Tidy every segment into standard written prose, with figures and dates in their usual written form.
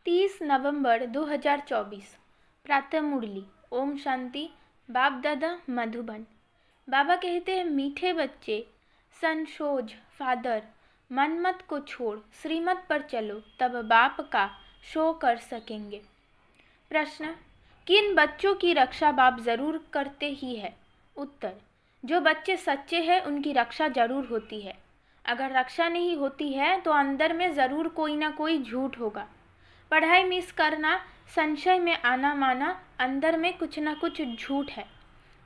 30 नवंबर 2024 प्रातः मुरली। ओम शांति। बाप दादा मधुबन। बाबा कहते हैं, मीठे बच्चे, संशोज फादर, मनमत को छोड़ श्रीमत पर चलो, तब बाप का शो कर सकेंगे। प्रश्न, किन बच्चों की रक्षा बाप जरूर करते ही है? उत्तर, जो बच्चे सच्चे हैं उनकी रक्षा जरूर होती है। अगर रक्षा नहीं होती है तो अंदर में ज़रूर कोई ना कोई झूठ होगा। पढ़ाई मिस करना, संशय में आना माना, अंदर में कुछ ना कुछ झूठ है।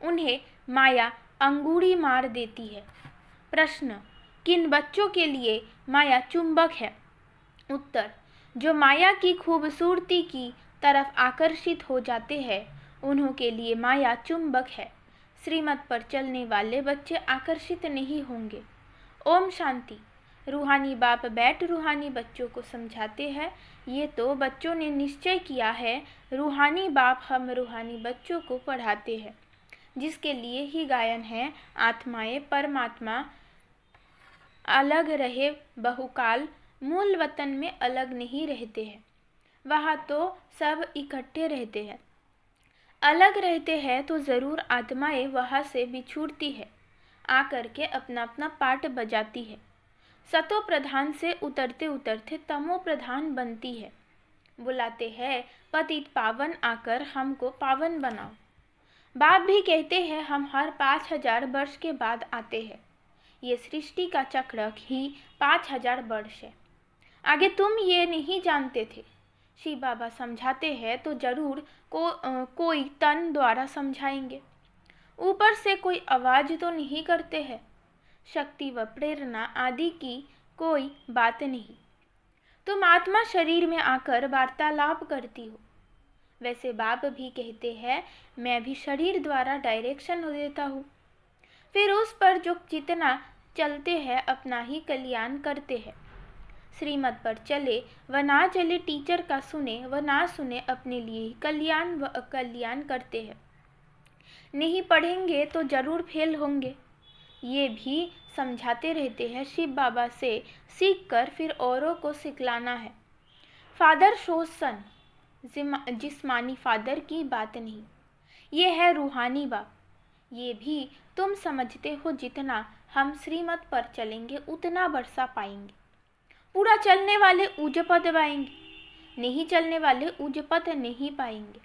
उन्हें माया अंगूरी मार देती है। प्रश्न, किन बच्चों के लिए माया चुंबक है? उत्तर, जो माया की खूबसूरती की तरफ आकर्षित हो जाते हैं उन्हों के लिए माया चुंबक है। श्रीमत पर चलने वाले बच्चे आकर्षित नहीं होंगे। ओम शांति। रूहानी बाप बैठ रूहानी बच्चों को समझाते हैं। ये तो बच्चों ने निश्चय किया है, रूहानी बाप हम रूहानी बच्चों को पढ़ाते हैं, जिसके लिए ही गायन है, आत्माएं परमात्मा अलग रहे बहुकाल, मूल वतन में अलग नहीं रहते हैं। वहाँ तो सब इकट्ठे रहते हैं। अलग रहते हैं तो ज़रूर आत्माएं वहाँ से बिछुड़ती है, आकर के अपना अपना पाठ बजाती है। सतो प्रधान से उतरते उतरते तमो प्रधान बनती है। बुलाते हैं, पतित पावन आकर हमको पावन बनाओ। बाप भी कहते हैं, हम हर 5000 वर्ष के बाद आते हैं। ये सृष्टि का चक्र ही 5000 वर्ष है। आगे तुम ये नहीं जानते थे। शिव बाबा समझाते हैं तो जरूर कोई तन द्वारा समझाएंगे। ऊपर से कोई आवाज तो नहीं करते हैं। शक्ति व प्रेरणा आदि की कोई बात नहीं। तुम आत्मा शरीर में आकर वार्तालाप करती हो। वैसे बाप भी कहते हैं, मैं भी शरीर द्वारा डायरेक्शन देता हूँ। फिर उस पर जो जितना चलते हैं अपना ही कल्याण करते हैं। श्रीमत पर चले व ना चले, टीचर का सुने व ना सुने, अपने लिए ही कल्याण व अकल्याण करते हैं। नहीं पढ़ेंगे तो जरूर फेल होंगे। ये भी समझाते रहते हैं। शिव बाबा से सीख कर फिर औरों को सिखलाना है। फादर शोज सन, जिस्मानी फादर की बात नहीं। ये है रूहानी बाप। ये भी तुम समझते हो, जितना हम श्रीमत पर चलेंगे उतना वर्षा पाएंगे। पूरा चलने वाले ऊजपद पाएंगे, नहीं चलने वाले ऊजपद नहीं पाएंगे।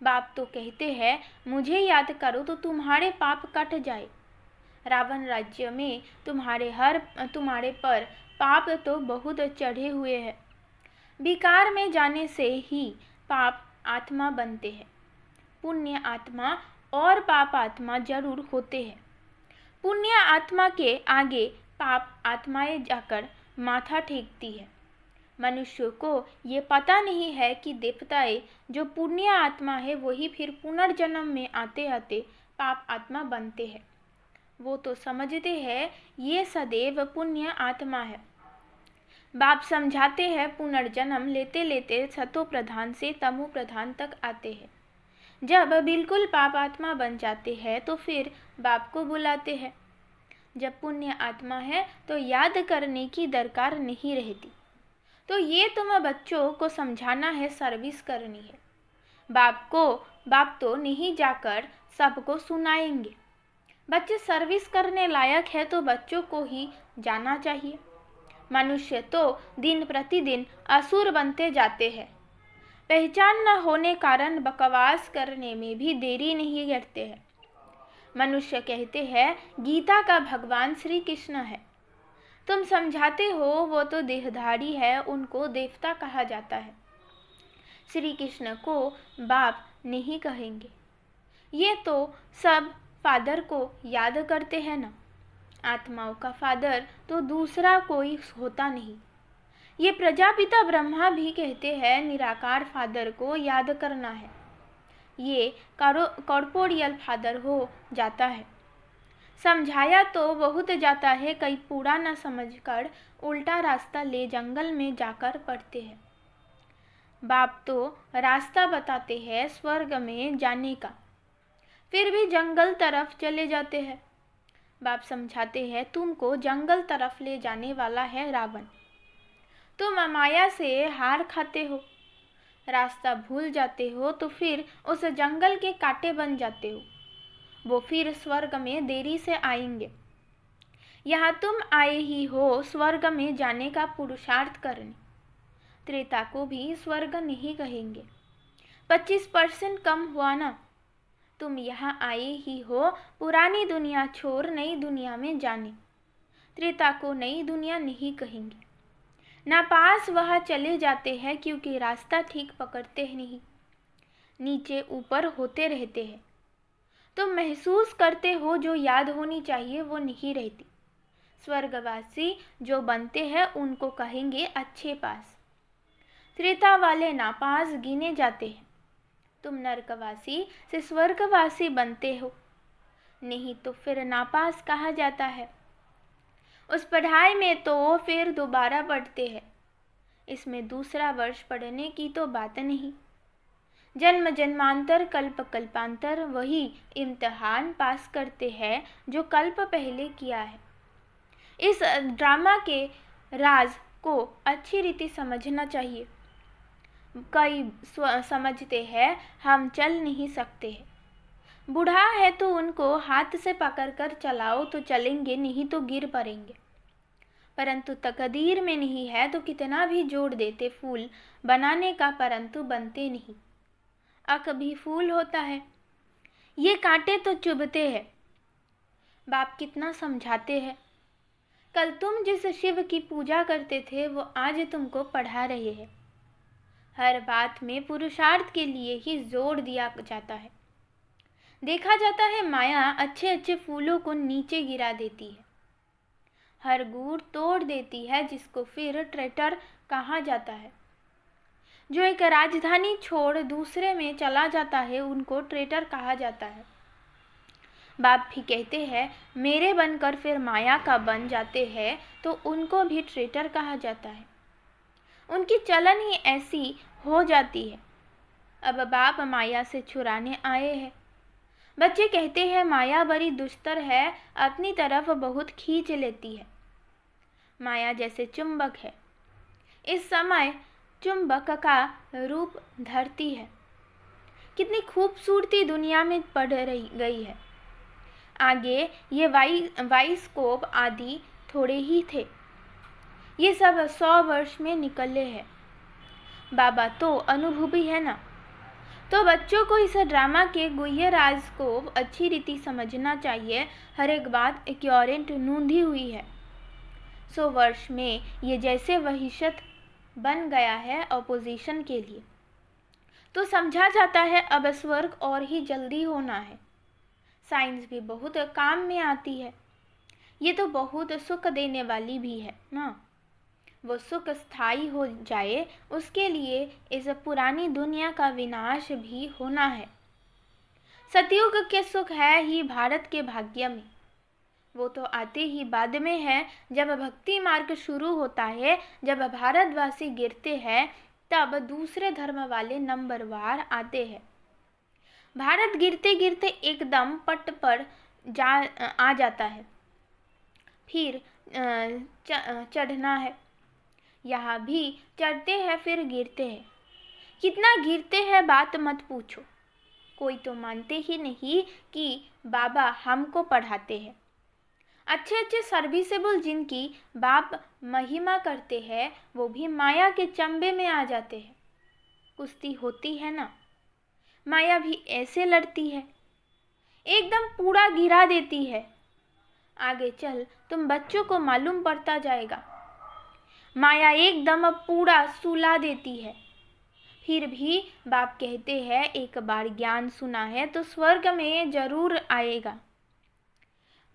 बाप तो कहते हैं, मुझे याद करो तो तुम्हारे पाप कट जाए। रावण राज्य में तुम्हारे पर पाप तो बहुत चढ़े हुए हैं। विकार में जाने से ही पाप आत्मा बनते हैं। पुण्य आत्मा और पाप आत्मा जरूर होते हैं। पुण्य आत्मा के आगे पाप आत्माएं जाकर माथा टेकती है। मनुष्य को ये पता नहीं है कि देवताएं जो पुण्य आत्मा है वही फिर पुनर्जन्म में आते आते पाप आत्मा बनते हैं। वो तो समझते हैं ये सदैव पुण्य आत्मा है। बाप समझाते हैं, पुनर्जन्म लेते लेते सतो प्रधान से तमो प्रधान तक आते हैं। जब बिल्कुल पाप आत्मा बन जाते हैं तो फिर बाप को बुलाते हैं। जब पुण्य आत्मा है तो याद करने की दरकार नहीं रहती। तो ये तुम बच्चों को समझाना है, सर्विस करनी है। बाप तो नहीं जाकर सबको सुनाएंगे। बच्चे सर्विस करने लायक है तो बच्चों को ही जाना चाहिए। मनुष्य तो दिन प्रतिदिन असुर बनते जाते हैं। पहचान न होने कारण बकवास करने में भी देरी नहीं करते हैं। मनुष्य कहते हैं, गीता का भगवान श्री कृष्ण है। तुम समझाते हो वो तो देहधारी है, उनको देवता कहा जाता है। श्री कृष्ण को बाप नहीं कहेंगे। ये तो सब फादर को याद करते हैं ना। आत्माओं का फादर तो दूसरा कोई होता नहीं। ये प्रजापिता ब्रह्मा भी कहते हैं, निराकार फादर को याद करना है। ये कॉर्पोरियल फादर हो जाता है। समझाया तो बहुत जाता है, कई पूरा न समझकर उल्टा रास्ता ले जंगल में जाकर पड़ते हैं। बाप तो रास्ता बताते हैं स्वर्ग में जाने का, फिर भी जंगल तरफ चले जाते हैं। बाप समझाते हैं, तुमको जंगल तरफ ले जाने वाला है रावण। तुम माया से हार खाते हो। रास्ता भूल जाते हो तो फिर उस जंगल के कांटे बन जाते हो। वो फिर स्वर्ग में देरी से आएंगे। यहाँ तुम आए ही हो स्वर्ग में जाने का पुरुषार्थ करने। त्रेता को भी स्वर्ग नहीं कहेंगे। 25% कम हुआ ना। तुम यहाँ आए ही हो पुरानी दुनिया छोड़ नई दुनिया में जाने। त्रेता को नई दुनिया नहीं कहेंगे। नापास वह चले जाते हैं क्योंकि रास्ता ठीक पकड़ते नहीं, नीचे ऊपर होते रहते हैं। तुम महसूस करते हो जो याद होनी चाहिए वो नहीं रहती। स्वर्गवासी जो बनते हैं उनको कहेंगे अच्छे पास। त्रेता वाले नापास गिने जाते हैं। तुम नरकवासी से स्वर्गवासी बनते हो, नहीं तो फिर नापास कहा जाता है। उस पढ़ाई में तो फिर दोबारा पढ़ते हैं। इसमें दूसरा वर्ष पढ़ने की तो बात नहीं। जन्म जन्मांतर कल्प कल्पांतर वही इम्तिहान पास करते हैं जो कल्प पहले किया है। इस ड्रामा के राज को अच्छी रीति समझना चाहिए। कई समझते हैं हम चल नहीं सकते हैं। बूढ़ा है तो उनको हाथ से पकड़कर चलाओ तो चलेंगे, नहीं तो गिर पड़ेंगे। परंतु तकदीर में नहीं है तो कितना भी जोड़ देते फूल बनाने का, परंतु बनते नहीं। अक भी फूल होता है। ये कांटे तो चुभते हैं। बाप कितना समझाते हैं। कल तुम जिस शिव की पूजा करते थे वो आज तुमको पढ़ा रहे हैं। हर बात में पुरुषार्थ के लिए ही जोर दिया जाता है। देखा जाता है माया अच्छे अच्छे फूलों को नीचे गिरा देती है। हर गुड़ तोड़ देती है जिसको फिर ट्रेटर कहा जाता है। जो एक राजधानी छोड़ दूसरे में चला जाता है उनको ट्रेटर कहा जाता है। बाप भी कहते हैं मेरे बनकर फिर माया का बन जाते हैं तो उनको भी ट्रेटर कहा जाता है। उनकी चलन ही ऐसी हो जाती है। अब बाप माया से छुड़ाने आए हैं। बच्चे कहते हैं माया बड़ी दुष्टर है, अपनी तरफ बहुत खींच लेती है। माया जैसे चुंबक है। इस समय चुंबक का रूप धरती है। कितनी खूबसूरती दुनिया में पड़ रही गई है। आगे ये वाइस्कोप आदि थोड़े ही थे। ये सब 100 वर्ष में निकले हैं। बाबा तो अनुभवी है ना। तो बच्चों को इस ड्रामा के गुह्य राज को अच्छी रीति समझना चाहिए। हर एक बात एक्यूरेंट नूंधी हुई है। 100 वर्ष में ये जैसे वहीशत बन गया है अपोजिशन के लिए, तो समझा जाता है अब स्वर्ग और ही जल्दी होना है। साइंस भी बहुत काम में आती है। ये तो बहुत सुख देने वाली भी है ना। वो सुख स्थायी हो जाए उसके लिए इस पुरानी दुनिया का विनाश भी होना है। सतयुग के सुख है ही भारत के भाग्य में। वो तो आते ही बाद में है। जब भक्ति मार्ग शुरू होता है, जब भारतवासी गिरते हैं, तब दूसरे धर्म वाले नंबरवार आते हैं। भारत गिरते गिरते एकदम पट पर आ जाता है। फिर चढ़ना है। यहाँ भी चढ़ते हैं फिर गिरते हैं। कितना गिरते हैं बात मत पूछो। कोई तो मानते ही नहीं कि बाबा हमको पढ़ाते हैं। अच्छे अच्छे सर्विसेबल जिनकी बाप महिमा करते हैं वो भी माया के चंबे में आ जाते हैं। कुश्ती होती है ना, माया भी ऐसे लड़ती है, एकदम पूरा गिरा देती है। आगे चल तुम बच्चों को मालूम पड़ता जाएगा। माया एकदम पूरा सुला देती है। फिर भी बाप कहते हैं एक बार ज्ञान सुना है तो स्वर्ग में जरूर आएगा।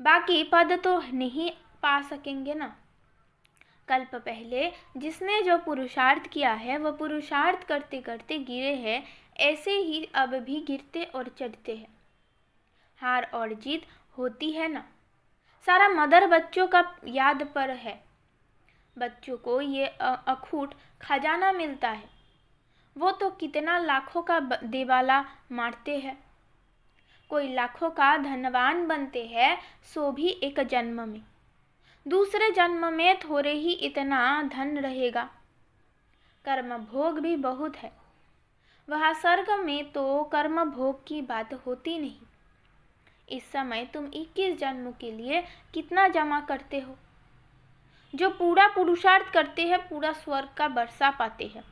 बाकी पद तो नहीं पा सकेंगे ना। कल्प पहले जिसने जो पुरुषार्थ किया है वह पुरुषार्थ करते करते गिरे हैं। ऐसे ही अब भी गिरते और चढ़ते हैं। हार और जीत होती है ना। सारा मदर बच्चों का याद पर है। बच्चों को ये अखूट खजाना मिलता है। वो तो कितना लाखों का दिवाला मारते हैं। कोई लाखों का धनवान बनते हैं, सो भी एक जन्म में। दूसरे जन्म में थोड़े ही इतना धन रहेगा। कर्म भोग भी बहुत है। वहाँ स्वर्ग में तो कर्म भोग की बात होती नहीं। इस समय तुम 21 जन्म के लिए कितना जमा करते हो? जो पूरा पुरुषार्थ करते हैं पूरा स्वर्ग का वर्षा पाते हैं।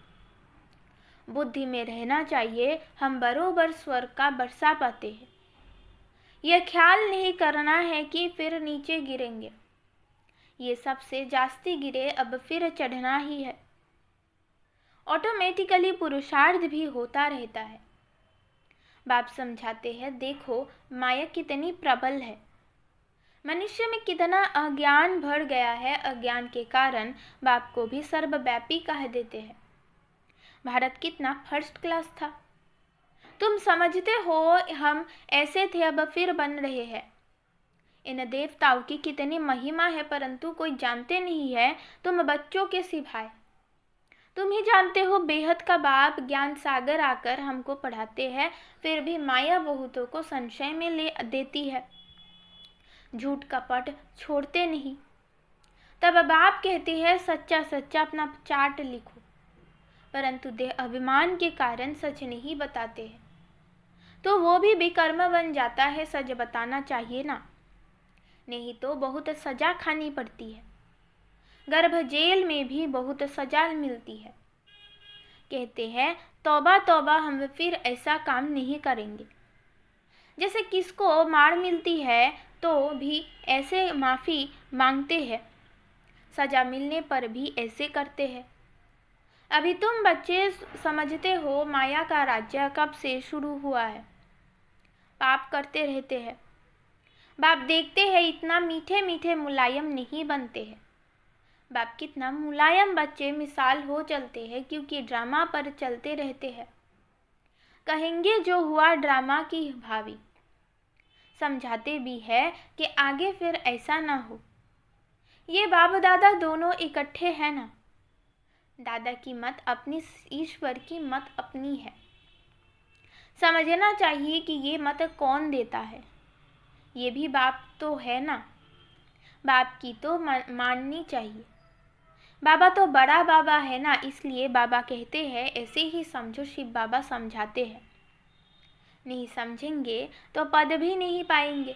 बुद्धि में रहना चाहिए हम बरोबर स्वर्ग का वर्षा पाते हैं। यह ख्याल नहीं करना है कि फिर नीचे गिरेंगे। ये सबसे जास्ती गिरे अब फिर चढ़ना ही है। ऑटोमेटिकली पुरुषार्थ भी होता रहता है। बाप समझाते हैं, देखो माया कितनी प्रबल है। मनुष्य में कितना अज्ञान भर गया है। अज्ञान के कारण बाप को भी सर्वव्यापी कह देते हैं। भारत कितना फर्स्ट क्लास था। तुम समझते हो हम ऐसे थे अब फिर बन रहे हैं। इन देवताओं की कितनी महिमा है परंतु कोई जानते नहीं है, तुम बच्चों के सिवाय। तुम ही जानते हो बेहद का बाप ज्ञान सागर आकर हमको पढ़ाते हैं, फिर भी माया बहुतों को संशय में ले देती है। झूठ कपट छोड़ते नहीं। तब बाप कहते हैं सच्चा सच्चा अपना चार्ट लिखो, परंतु देह अभिमान के कारण सच नहीं बताते हैं, तो वो भी बेकर्म बन जाता है। सच बताना चाहिए ना, नहीं तो बहुत सजा खानी पड़ती है। गर्भ जेल में भी बहुत सजा मिलती है। कहते हैं तौबा तौबा हम फिर ऐसा काम नहीं करेंगे। जैसे किसको मार मिलती है तो भी ऐसे माफ़ी मांगते हैं, सजा मिलने पर भी ऐसे करते हैं। अभी तुम बच्चे समझते हो माया का राज्य कब से शुरू हुआ है। पाप करते रहते हैं। बाप देखते हैं इतना मीठे मीठे मुलायम नहीं बनते हैं। बाप कितना मुलायम बच्चे मिसाल हो चलते हैं, क्योंकि ड्रामा पर चलते रहते हैं। कहेंगे जो हुआ ड्रामा की भावी। समझाते भी है कि आगे फिर ऐसा ना हो। ये बाप दादा दोनों इकट्ठे हैं ना। दादा की मत अपनी, ईश्वर की मत अपनी है। समझना चाहिए कि ये मत कौन देता है। ये भी बाप तो है ना। बाप की तो माननी चाहिए। बाबा तो बड़ा बाबा है ना, इसलिए बाबा कहते हैं ऐसे ही समझो। शिव बाबा समझाते हैं, नहीं समझेंगे तो पद भी नहीं पाएंगे।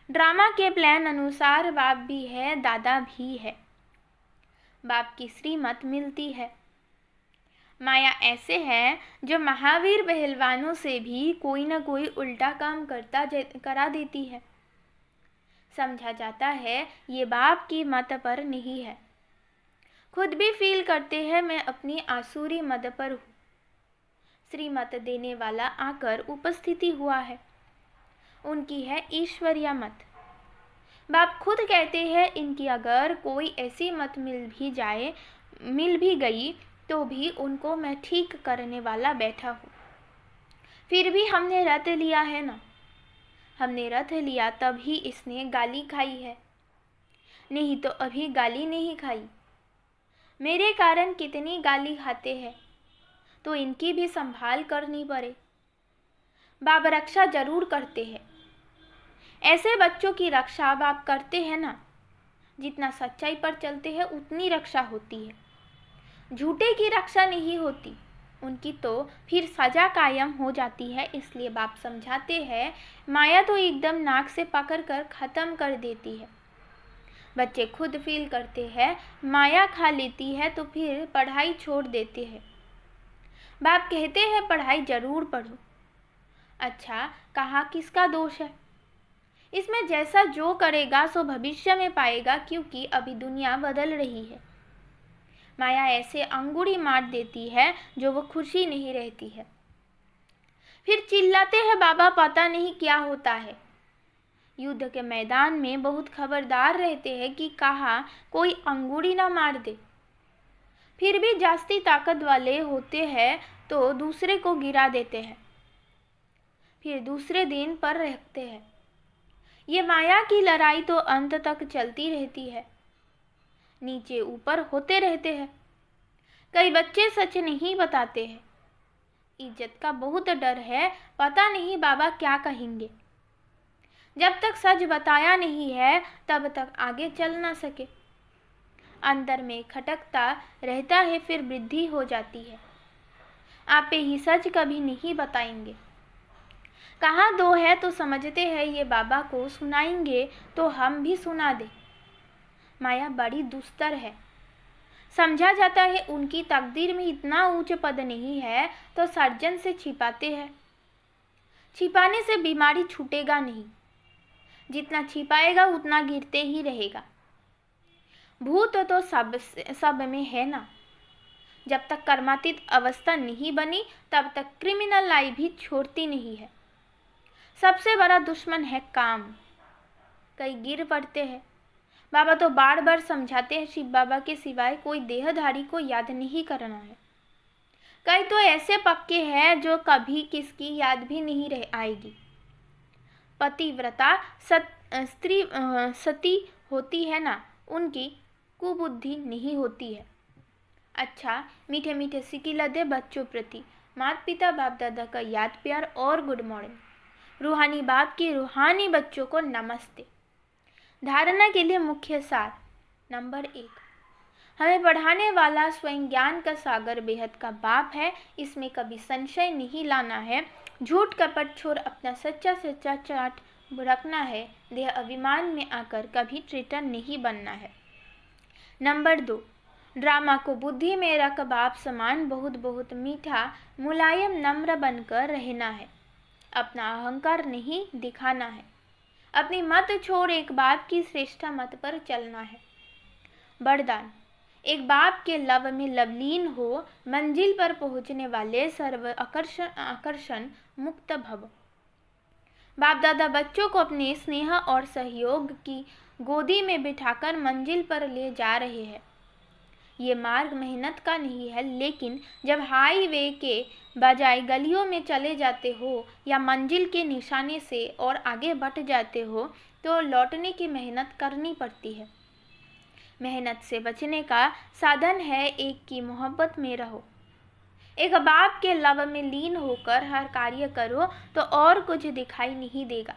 ड्रामा के प्लान अनुसार बाप भी है, दादा भी है। बाप की श्रीमत मिलती है। माया ऐसे है जो महावीर पहलवानों से भी कोई ना कोई उल्टा काम करा देती है। समझा जाता है ये बाप की मत पर नहीं है। खुद भी फील करते हैं मैं अपनी आसुरी मत पर हूँ। श्रीमत देने वाला आकर उपस्थिति हुआ है, उनकी है ईश्वरीय मत। बाप खुद कहते हैं इनकी अगर कोई ऐसी मत मिल भी गई तो भी उनको मैं ठीक करने वाला बैठा हूँ। फिर भी हमने रथ लिया है ना। हमने रथ लिया तभी इसने गाली खाई है, नहीं तो अभी गाली नहीं खाई। मेरे कारण कितनी गाली खाते हैं, तो इनकी भी संभाल करनी पड़े। बाप रक्षा जरूर करते हैं। ऐसे बच्चों की रक्षा बाप करते हैं ना। जितना सच्चाई पर चलते हैं उतनी रक्षा होती है। झूठे की रक्षा नहीं होती, उनकी तो फिर सजा कायम हो जाती है। इसलिए बाप समझाते हैं माया तो एकदम नाक से पकड़ कर ख़त्म कर देती है। बच्चे खुद फील करते हैं माया खा लेती है तो फिर पढ़ाई छोड़ देते हैं। बाप कहते हैं पढ़ाई जरूर पढ़ो। अच्छा, कहाँ किसका दोष है? इसमें जैसा जो करेगा सो भविष्य में पाएगा, क्योंकि अभी दुनिया बदल रही है। माया ऐसे अंगुड़ी मार देती है जो वो खुशी नहीं रहती है। फिर चिल्लाते हैं बाबा पता नहीं क्या होता है। युद्ध के मैदान में बहुत खबरदार रहते हैं कि कहाँ कोई अंगुड़ी ना मार दे। फिर भी जास्ती ताकत वाले होते हैं तो दूसरे को गिरा देते हैं, फिर दूसरे दिन पर रखते हैं। ये माया की लड़ाई तो अंत तक चलती रहती है, नीचे ऊपर होते रहते हैं। कई बच्चे सच नहीं बताते हैं। इज्जत का बहुत डर है, पता नहीं बाबा क्या कहेंगे। जब तक सच बताया नहीं है तब तक आगे चल ना सके। अंदर में खटकता रहता है, फिर वृद्धि हो जाती है। आपे ही सच कभी नहीं बताएंगे। कहाँ दो है तो समझते हैं ये बाबा को सुनाएंगे तो हम भी सुना दे। माया बड़ी दुस्तर है। समझा जाता है उनकी तकदीर में इतना ऊंच पद नहीं है तो सर्जन से छिपाते हैं। छिपाने से बीमारी छूटेगा नहीं, जितना छिपाएगा उतना गिरते ही रहेगा। भूत तो सब में है ना। जब तक कर्मातीत अवस्था नहीं बनी तब तक क्रिमिनल लाई भी छोड़ती नहीं है। सबसे बड़ा दुश्मन है काम। कई गिर पड़ते हैं। बाबा तो बार बार समझाते हैं शिव बाबा के सिवाय कोई देहधारी को याद नहीं करना है। कई तो ऐसे पक्के हैं जो कभी किसकी याद भी नहीं रह आएगी। पतिव्रता स्त्री सती होती है ना, उनकी कुबुद्धि नहीं होती है। अच्छा, मीठे मीठे सिकिलदे बच्चों प्रति माता पिता बाप दादा का याद प्यार और गुड मॉर्निंग। रूहानी बाप की रूहानी बच्चों को नमस्ते। धारणा के लिए मुख्य सार। नंबर 1, हमें पढ़ाने वाला स्वयं ज्ञान का सागर बेहद का बाप है, इसमें कभी संशय नहीं लाना है। झूठ कपट छोड़ अपना सच्चा सच्चा चाट रखना है। देह अभिमान में आकर कभी ट्रेटर नहीं बनना है। नंबर 2, ड्रामा को बुद्धि में रख बाप समान बहुत बहुत मीठा मुलायम नम्र बनकर रहना है। अपना अहंकार नहीं दिखाना है। अपनी मत छोड़ एक बाप की श्रेष्ठ मत पर चलना है। वरदान, एक बाप के लव में लवलीन हो, मंजिल पर पहुंचने वाले सर्व आकर्षण मुक्त भव। बाप दादा बच्चों को अपने स्नेह और सहयोग की गोदी में बिठाकर मंजिल पर ले जा रहे हैं। ये मार्ग मेहनत का नहीं है, लेकिन जब हाईवे के बजाय गलियों में चले जाते हो या मंजिल के निशाने से और आगे बढ़ जाते हो तो लौटने की मेहनत करनी पड़ती है। मेहनत से बचने का साधन है एक की मोहब्बत में रहो। एक बाप के लव में लीन होकर हर कार्य करो तो और कुछ दिखाई नहीं देगा।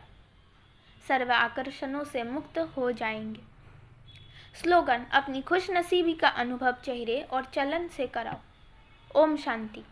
सर्व आकर्षणों से मुक्त हो जाएंगे। स्लोगन, अपनी खुशनसीबी का अनुभव चेहरे और चलन से कराओ। ओम शांति।